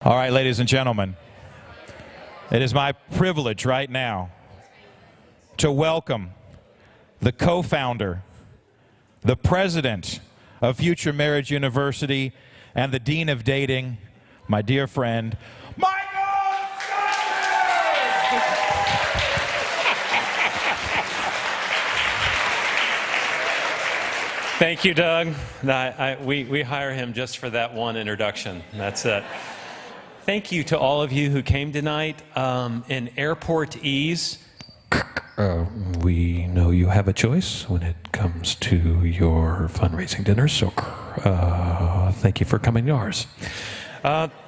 All right, ladies and gentlemen, it is my privilege right now to welcome the co-founder, the president of Future Marriage University, and the dean of dating, my dear friend, Thank you, Doug. We hire him just for that one introduction. That's it. Thank you to all of you who came tonight. In airport ease, we know you have a choice when it comes to your fundraising dinners, so thank you for coming to ours.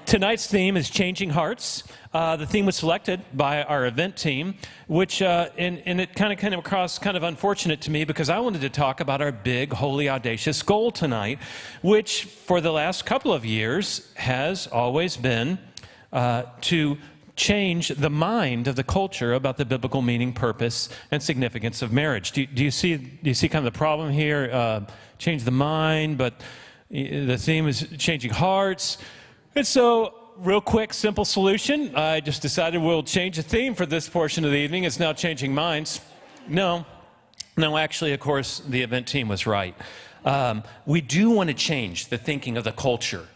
Tonight's theme is Changing Hearts. The theme was selected by our event team, which, and it kind of came across kind of unfortunate to me because I wanted to talk about our big, holy, audacious goal tonight, which for the last couple of years has always been to change the mind of the culture about the biblical meaning, purpose, and significance of marriage. Do you see kind of the problem here? Change the mind, but the theme is changing hearts. And so, real quick, simple solution. I just decided we'll change the theme for this portion of the evening. It's now changing minds. No, actually, of course, the event team was right. We do want to change the thinking of the culture.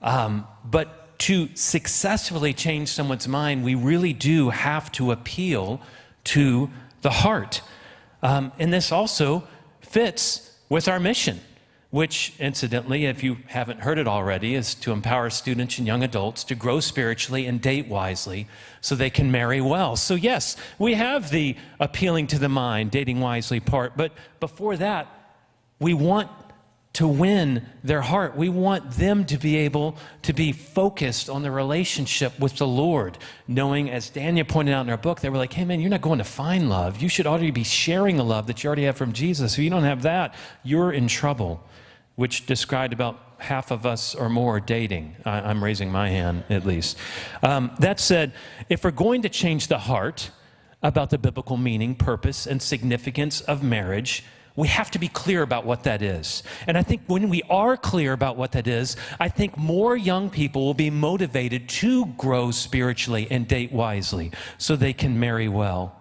But to successfully change someone's mind, we really do have to appeal to the heart. And this also fits with our mission, which, incidentally, if you haven't heard it already, is to empower students and young adults to grow spiritually and date wisely so they can marry well. So yes, we have the appealing to the mind, dating wisely part, but before that, we want to win their heart. We want them to be able to be focused on the relationship with the Lord, knowing, as Daniel pointed out in our book, they were like, hey man, you're not going to find love. You should already be sharing the love that you already have from Jesus. If you don't have that, you're in trouble, which described about half of us or more dating. I'm raising my hand, at least. That said, if we're going to change the heart about the biblical meaning, purpose, and significance of marriage, we have to be clear about what that is. And I think when we are clear about what that is, I think more young people will be motivated to grow spiritually and date wisely so they can marry well.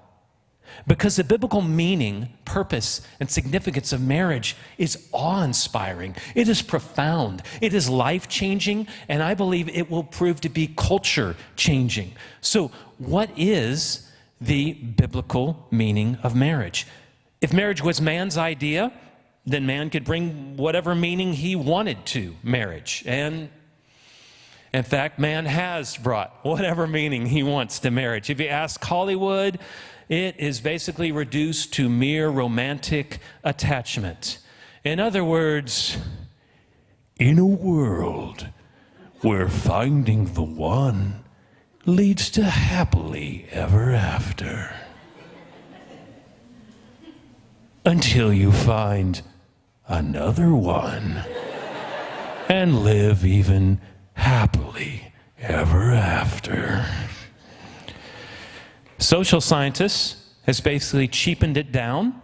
Because the biblical meaning, purpose, and significance of marriage is awe-inspiring. It is profound. It is life-changing, and I believe it will prove to be culture-changing. So what is the biblical meaning of marriage? If marriage was man's idea, then man could bring whatever meaning he wanted to marriage. And in fact, man has brought whatever meaning he wants to marriage. If you ask Hollywood, it is basically reduced to mere romantic attachment. In other words, in a world where finding the one leads to happily ever after. Until you find another one and live even happily ever after. Social scientists has basically cheapened it down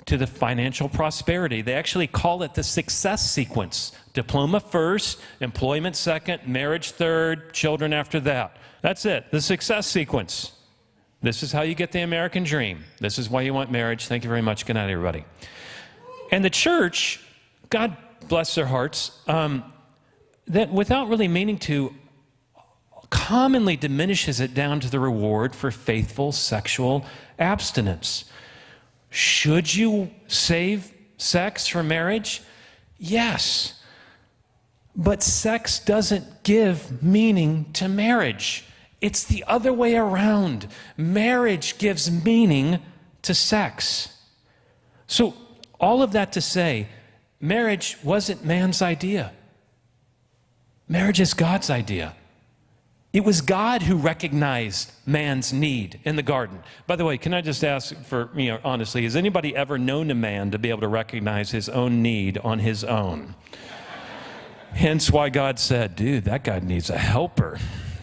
to the financial prosperity. They actually call it the success sequence. Diploma first, employment second, marriage third, children after that. That's it, the success sequence. This is how you get the American dream. This is why you want marriage. Thank you very much. Good night, everybody. And the church, God bless their hearts, that without really meaning to, commonly diminishes it down to the reward for faithful sexual abstinence. Should you save sex for marriage? Yes. But sex doesn't give meaning to marriage. It's the other way around. Marriage gives meaning to sex. So all of that to say, marriage wasn't man's idea. Marriage is God's idea. It was God who recognized man's need in the garden. By the way, can I just ask for, honestly, has anybody ever known a man to be able to recognize his own need on his own? Hence why God said, dude, that guy needs a helper.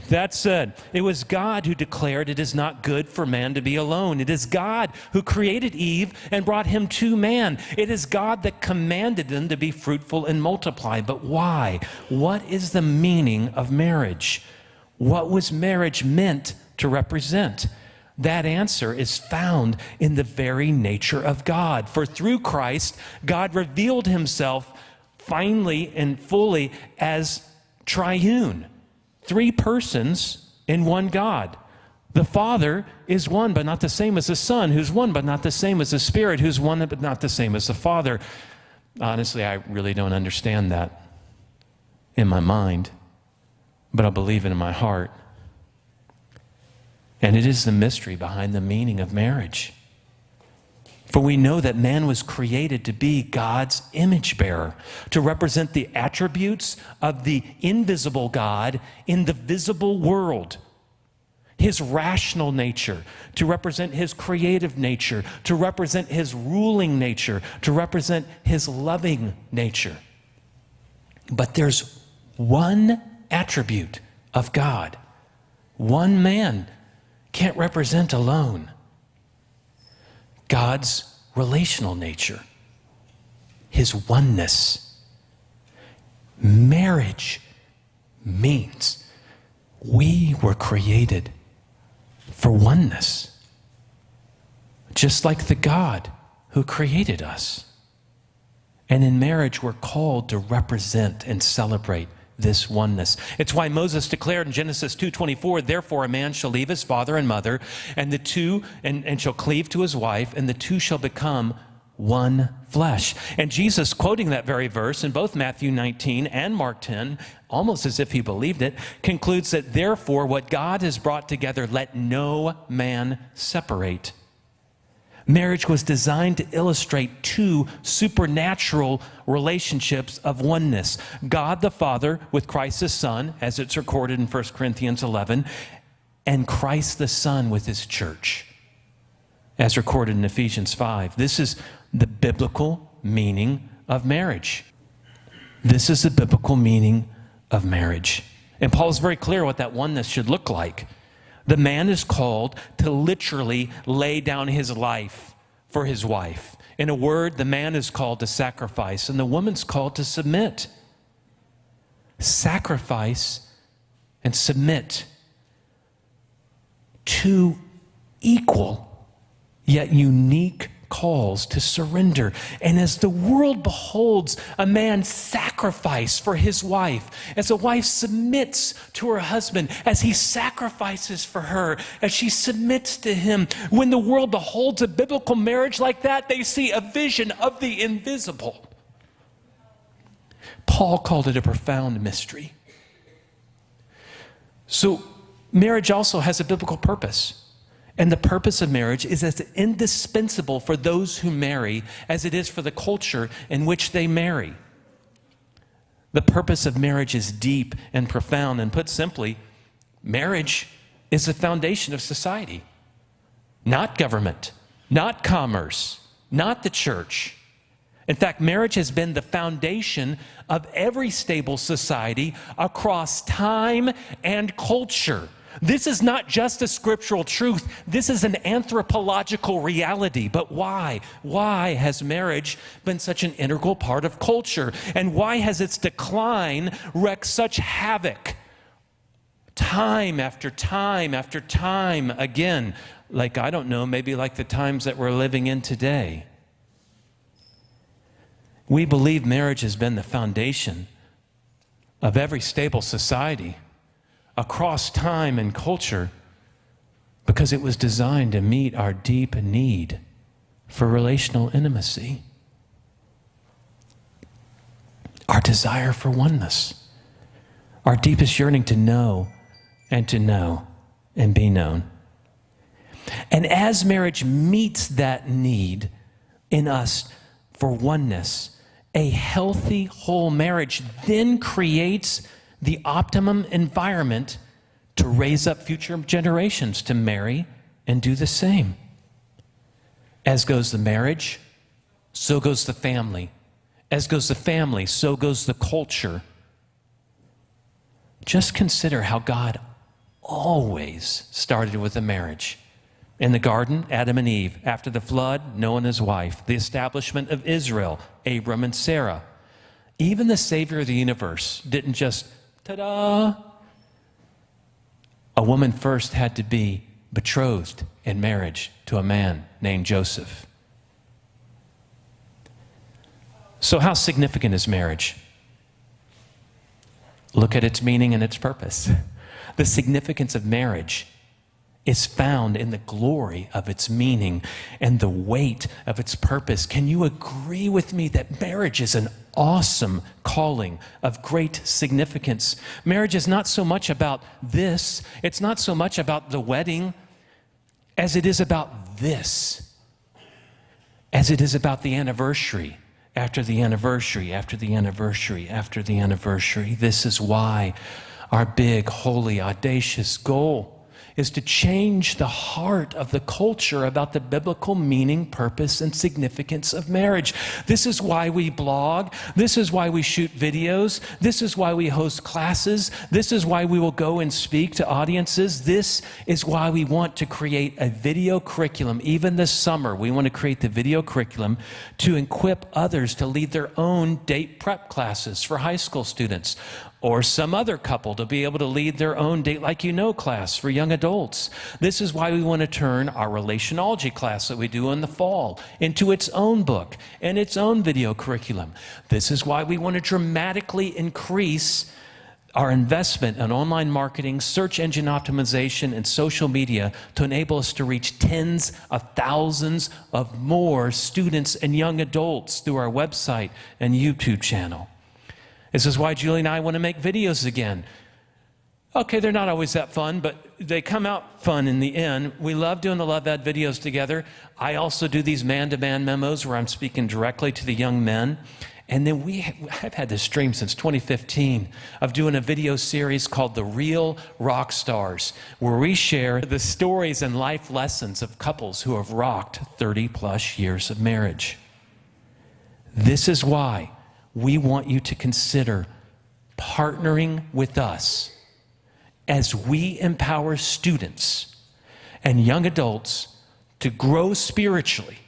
That said, it was God who declared it is not good for man to be alone. It is God who created Eve and brought him to man. It is God that commanded them to be fruitful and multiply. But why? What is the meaning of marriage? What was marriage meant to represent? That answer is found in the very nature of God. For through Christ, God revealed himself finally and fully as triune. 3 persons in one God. The Father is one but not the same as the Son, who's one but not the same as the Spirit, who's one but not the same as the Father. Honestly, I really don't understand that in my mind, but I believe it in my heart. And it is the mystery behind the meaning of marriage. For we know that man was created to be God's image bearer, to represent the attributes of the invisible God in the visible world. His rational nature, to represent his creative nature, to represent his ruling nature, to represent his loving nature. But there's one attribute of God, one man can't represent alone. God's relational nature, his oneness. Marriage means we were created for oneness, just like the God who created us. And in marriage, we're called to represent and celebrate this oneness. It's why Moses declared in Genesis 2:24, therefore a man shall leave his father and mother, and the two and shall cleave to his wife, and the two shall become one flesh. And Jesus, quoting that very verse in both Matthew 19 and Mark 10, almost as if he believed it, concludes that therefore what God has brought together, let no man separate. Marriage was designed to illustrate 2 supernatural relationships of oneness. God the Father with Christ the Son, as it's recorded in 1 Corinthians 11, and Christ the Son with his church, as recorded in Ephesians 5. This is the biblical meaning of marriage. This is the biblical meaning of marriage. And Paul's very clear what that oneness should look like. The man is called to literally lay down his life for his wife. In a word, the man is called to sacrifice, and the woman's called to submit. Sacrifice and submit. 2 equal yet unique calls to surrender. And as the world beholds a man sacrifice for his wife, as a wife submits to her husband, as he sacrifices for her, as she submits to him, when the world beholds a biblical marriage like that, they see a vision of the invisible. Paul called it a profound mystery. So marriage also has a biblical purpose. And the purpose of marriage is as indispensable for those who marry as it is for the culture in which they marry. The purpose of marriage is deep and profound, and put simply, marriage is the foundation of society. Not government, not commerce, not the church. In fact, marriage has been the foundation of every stable society across time and culture. This is not just a scriptural truth. This is an anthropological reality. But why? Why has marriage been such an integral part of culture? And why has its decline wreaked such havoc? Time after time after time again. Like, I don't know, maybe like the times that we're living in today. We believe marriage has been the foundation of every stable society across time and culture because it was designed to meet our deep need for relational intimacy, our desire for oneness, our deepest yearning to know and be known. And as marriage meets that need in us for oneness, a healthy, whole marriage then creates the optimum environment to raise up future generations to marry and do the same. As goes the marriage, so goes the family. As goes the family, so goes the culture. Just consider how God always started with a marriage. In the garden, Adam and Eve. After the flood, Noah and his wife. The establishment of Israel, Abram and Sarah. Even the Savior of the universe didn't just, ta-da! A woman first had to be betrothed in marriage to a man named Joseph. So how significant is marriage? Look at its meaning and its purpose. The significance of marriage is found in the glory of its meaning and the weight of its purpose. Can you agree with me that marriage is an awesome calling of great significance? Marriage is not so much about this, it's not so much about the wedding as it is about this, as it is about the anniversary, after the anniversary, after the anniversary, after the anniversary. This is why our big, holy, audacious goal is to change the heart of the culture about the biblical meaning, purpose, and significance of marriage. This is why we blog. This is why we shoot videos. This is why we host classes. This is why we will go and speak to audiences. This is why we want to create a video curriculum. Even this summer, we want to create the video curriculum to equip others to lead their own date prep classes for high school students, or some other couple to be able to lead their own Date Like You Know class for young adults. This is why we want to turn our relationology class that we do in the fall into its own book and its own video curriculum. This is why we want to dramatically increase our investment in online marketing, search engine optimization, and social media to enable us to reach tens of thousands of more students and young adults through our website and YouTube channel. This is why Julie and I want to make videos again. Okay, they're not always that fun, but they come out fun in the end. We love doing the Love Ed videos together. I also do these man-to-man memos where I'm speaking directly to the young men. And then I've had this dream since 2015 of doing a video series called The Real Rock Stars, where we share the stories and life lessons of couples who have rocked 30 plus years of marriage. This is why we want you to consider partnering with us as we empower students and young adults to grow spiritually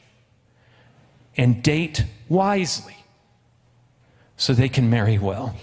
and date wisely so they can marry well.